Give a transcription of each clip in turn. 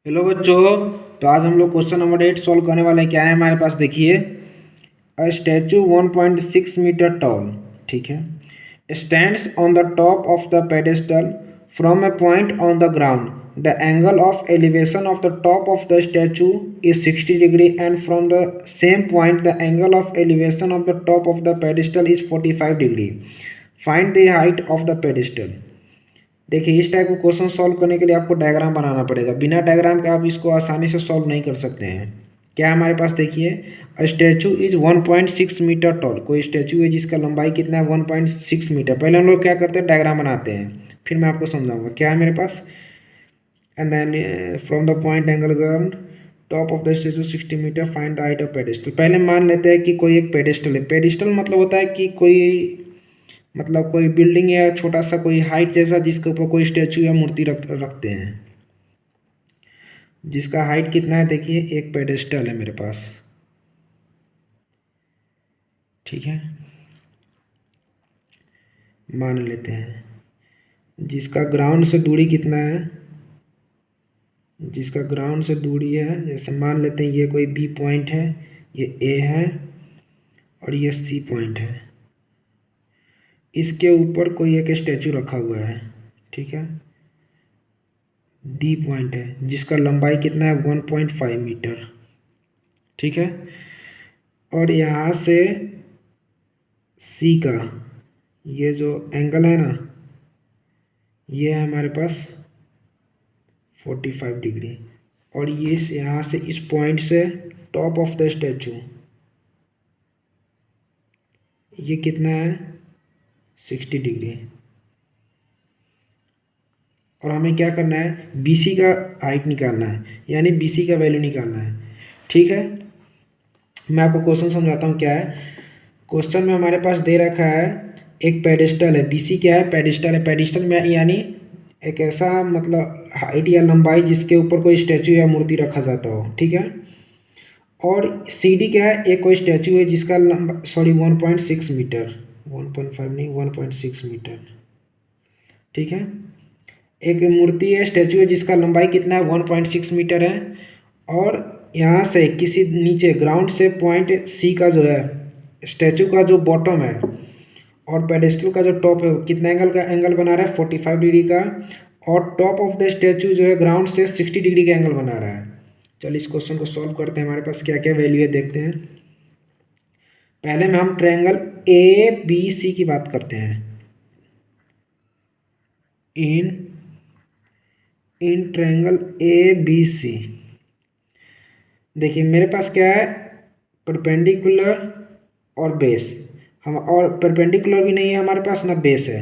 Hello बच्चों। तो आज हम लोग क्वेश्चन नंबर 8 सॉल्व करने वाले हैं। क्या है हमारे पास, देखिए। अ स्टैचू 1.6 मीटर टॉल, ठीक है, stands on the top of the pedestal from a point on the ground. The angle of elevation of the top of the statue is 60 degree and from the same point the angle of elevation of the top of the pedestal is 45 degree. Find the height of the pedestal. देखिए, इस type का question solve करने के लिए आपको diagram बनाना पड़ेगा। बिना diagram के आप इसको आसानी से सॉल्व नहीं कर सकते हैं। क्या हमारे पास, देखिए, स्टैचू इज 1.6 मीटर टॉल। कोई स्टैचू है जिसका लंबाई कितना है, 1.6 मीटर। पहले हम लोग क्या करते हैं, डायग्राम बनाते हैं, फिर मैं आपको समझाऊंगा। क्या है मेरे पास, and then from the point angle ground top of the statue 60 metre, find the height of pedestal. पहले मान लेते हैं कि कोई एक पेडेस्टल है। पेडेस्टल मतलब होता है कि कोई, मतलब कोई बिल्डिंग या छोटा सा कोई हाइट जैसा जिसके ऊपर कोई स्टैचू या मूर्ति रखते हैं। जिसका हाइट कितना है, देखिए, एक पेडेस्टल है मेरे पास, ठीक है, मान लेते हैं। जिसका ग्राउंड से दूरी कितना है, जिसका ग्राउंड से दूरी है, जैसे मान लेते हैं ये कोई बी पॉइंट है, ये ए है और ये सी पॉइंट है। इसके ऊपर कोई एक स्टैचू रखा हुआ है, ठीक है, डी पॉइंट है, जिसका लंबाई कितना है, 1.5 मीटर, ठीक है। और यहाँ से सी का ये जो एंगल है ना, ये है हमारे पास 45 डिग्री। और ये यहाँ से इस पॉइंट से टॉप ऑफ द स्टैचू ये कितना है, 60 डिग्री। और हमें क्या करना है, BC का हाइट निकालना है, यानी BC का वैल्यू निकालना है, ठीक है। मैं आपको क्वेश्चन समझाता हूँ क्या है। क्वेश्चन में हमारे पास दे रखा है एक पेडेस्टल है। BC क्या है, पेडेस्टल है। पेडेस्टल में यानी एक ऐसा, मतलब हाइट या लंबाई जिसके ऊपर कोई स्टैचू या मूर्ति रखा जाता हो, ठीक है। और CD क्या है, एक कोई स्टैचू है जिसका लंबा, सॉरी, 1.6 मीटर, 1.5 नहीं, 1.6 मीटर, ठीक है। एक मूर्ति है, स्टैचू है, जिसका लंबाई कितना है, 1.6 मीटर है। और यहाँ से किसी नीचे ग्राउंड से पॉइंट C का जो है, स्टैचू का जो बॉटम है और पेडेस्टल का जो टॉप है, वो कितना एंगल का एंगल बना रहा है, 45 डिग्री का। और टॉप ऑफ द स्टैचू जो है ग्राउंड से 60 डिग्री का एंगल बना रहा है। चलिए इस क्वेश्चन को सॉल्व करते हैं। हमारे पास क्या क्या वैल्यू है देखते हैं। पहले में हम ट्रायंगल ABC की बात करते हैं। इन ट्रायंगल ABC, देखिए मेरे पास क्या है, परपेंडिकुलर और बेस। हम, और परपेंडिकुलर भी नहीं है हमारे पास, ना बेस है।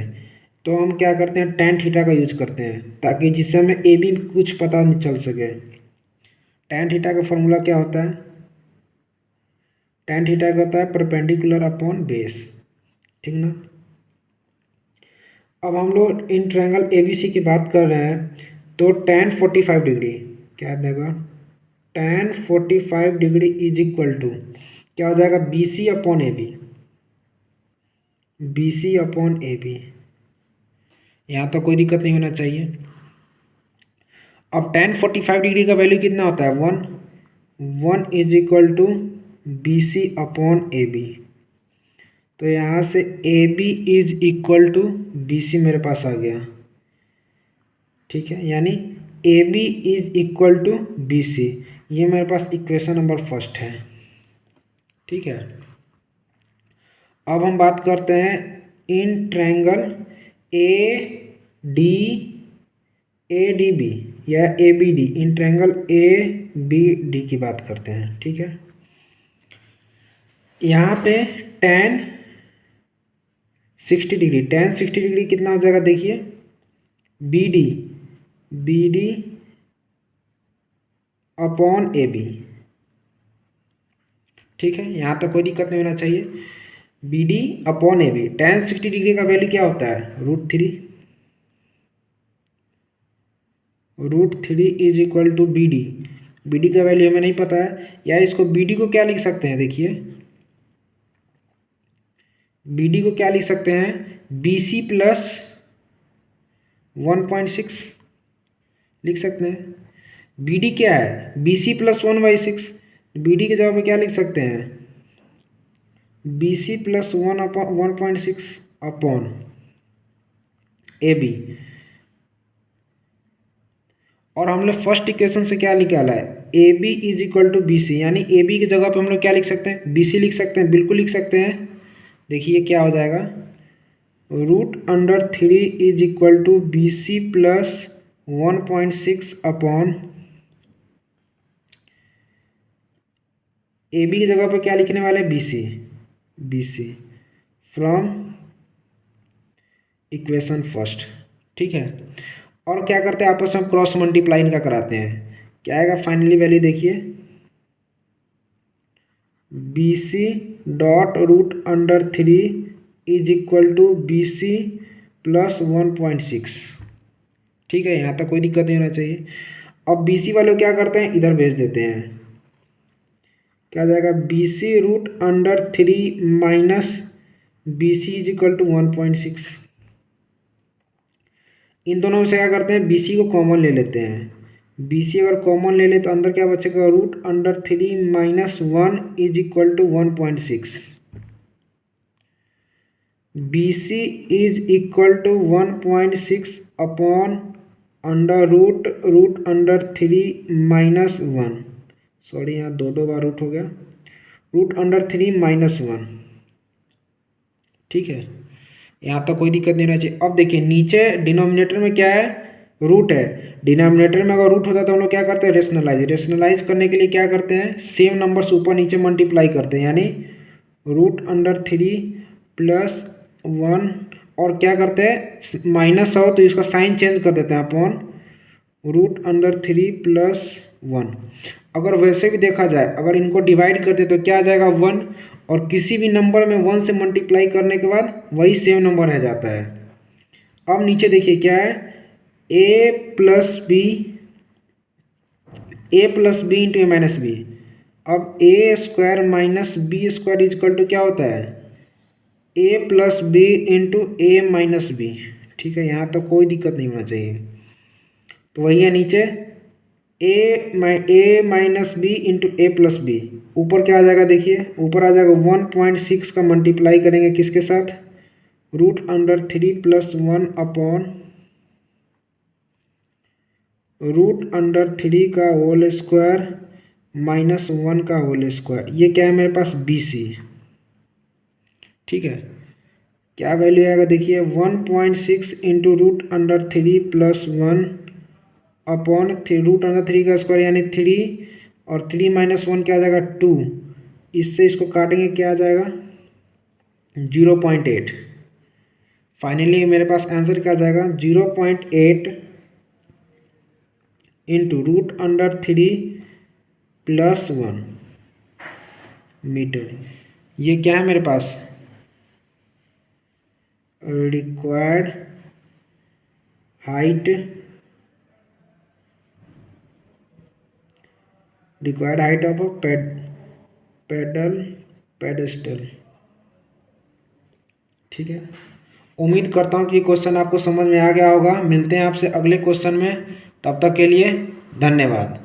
तो हम क्या करते हैं, tan थीटा का यूज करते हैं, ताकि जिससे हमें AB कुछ पता नहीं चल सके। tan थीटा का फॉर्मूला क्या होता है, tan थीटा का होता है परपेंडिकुलर अपॉन बेस, ठीक ना। अब हम लोग इन ट्रायंगल ABC की बात कर रहे हैं, तो tan 45 डिग्री क्या देगा, tan 45 degree is equal to क्या हो जाएगा, BC अपॉन AB। यहाँ तो कोई दिक्कत नहीं होना चाहिए। अब tan 45 डिग्री का वैल्यू कितना होता है, 1 is equal to BC upon AB। तो यहाँ से AB is equal to BC मेरे पास आ गया, ठीक है, यानी AB is equal to BC। ये मेरे पास इक्वेशन नंबर फर्स्ट है, ठीक है। अब हम बात करते हैं इन ट्रायंगल ADB या ABD, इन ट्रायंगल ABD की बात करते हैं, ठीक है। यहाँ पे tan 60 डिग्री, tan 60 डिग्री कितना हो जाएगा, देखिए, BD अपॉन AB, ठीक है। यहाँ तक कोई दिक्कत नहीं होना चाहिए। BD upon AB, tan 60 degree का वैल्यू क्या होता है, √3 इज इक्वल टू BD का वैल्यू हमें नहीं पता है, या इसको BD को क्या लिख सकते हैं, देखिए, BD को क्या लिख सकते हैं, BC प्लस 1.6 लिख सकते हैं। बी डी क्या है, B C plus 1/6। B D की जगह पे क्या लिख सकते हैं, B C plus 1/6 upon A B. और हमने फर्स्ट इक्वेशन से क्या निकाला है, A B is equal to B C, यानी ए बी की जगह पे हम लोग क्या लिख सकते हैं, बी सी लिख सकते हैं, बिल्कुल लिख सकते हैं। देखिए क्या हो जाएगा, √3 is equal to B C plus 1/6 upon A B की जगह पे क्या लिखने वाले, B C, B C from equation first. ठीक है, और क्या करते हैं आपस में क्रॉस मल्टीप्लाई इनका कराते हैं, क्या आएगा फाइनली वैल्यू देखिए, B C .√3 is equal to B C plus 1/6। ठीक है, यहाँ तक कोई दिक्कत नहीं होना चाहिए। अब बी सी वाले क्या करते हैं, इधर भेज देते हैं, क्या आ जाएगा, B C √3 minus B C is equal to 1/6। इन दोनों में से क्या करते हैं, बी सी को कॉमन ले लेते हैं। बी सी अगर कॉमन ले ले तो अंदर क्या बचेगा, √3 minus 1 is equal to 1/6। B C is equal to 1/6 upon √3 minus 1, sorry यहाँ दो बार रूट हो गया, √3 माइनस 1। ठीक है, यहाँ तक कोई दिक्कत नहीं रहना चाहिए। अब देखिए नीचे डिनोमिनेटर में क्या है, रूट है। डिनोमिनेटर में अगर रूट होता है तो हम लोग क्या करते हैं, रेशनलाइज करने के लिए क्या करते हैं, सेम नंबर्स ऊपर नीचे मल्टीप्लाई करते हैं, यानी √3 प्लस 1, और क्या करते हैं, माइनस हो तो इसका साइन चेंज कर देते हैं अपॉन √3 प्लस 1। अगर वैसे भी देखा जाए, अगर इनको डिवाइड करते तो क्या आ जाएगा, 1, और किसी भी नंबर में 1 से मल्टीप्लाई करने के बाद वही सेम नंबर रह जाता है। अब नीचे देखिए क्या है, A plus B into A minus B. अब A square minus B square is equal to क्या होता है, A plus B into A minus B. ठीक है, यहाँ तो कोई दिक्कत नहीं होना चाहिए। तो वही है नीचे ए माइनस बी इंटू ए प्लस बी, ऊपर क्या आ जाएगा, देखिए ऊपर आ जाएगा 1/6 का मल्टीप्लाई करेंगे किसके साथ, √3 प्लस 1 अपॉन √3 का होल स्क्वायर माइनस 1 का होल स्क्वायर। ये क्या है मेरे पास, बी सी। ठीक है, क्या वैल्यू आएगा, देखिए 1/6 इंटू √3 प्लस 1 अपॉन √3 का स्क्वायर यानी 3, और 3 माइनस 1 क्या आ जाएगा, 2। इससे इसको काटेंगे क्या आ जाएगा, 0.8। फाइनली मेरे पास आंसर क्या आ जाएगा, 0.8 इंटू √3 प्लस 1 मीटर। ये क्या है मेरे पास, required height of a pedestal. ठीक है, उम्मीद करता हूँ कि क्वेश्चन आपको समझ में आ गया होगा। मिलते हैं आपसे अगले क्वेश्चन में, तब तक के लिए धन्यवाद।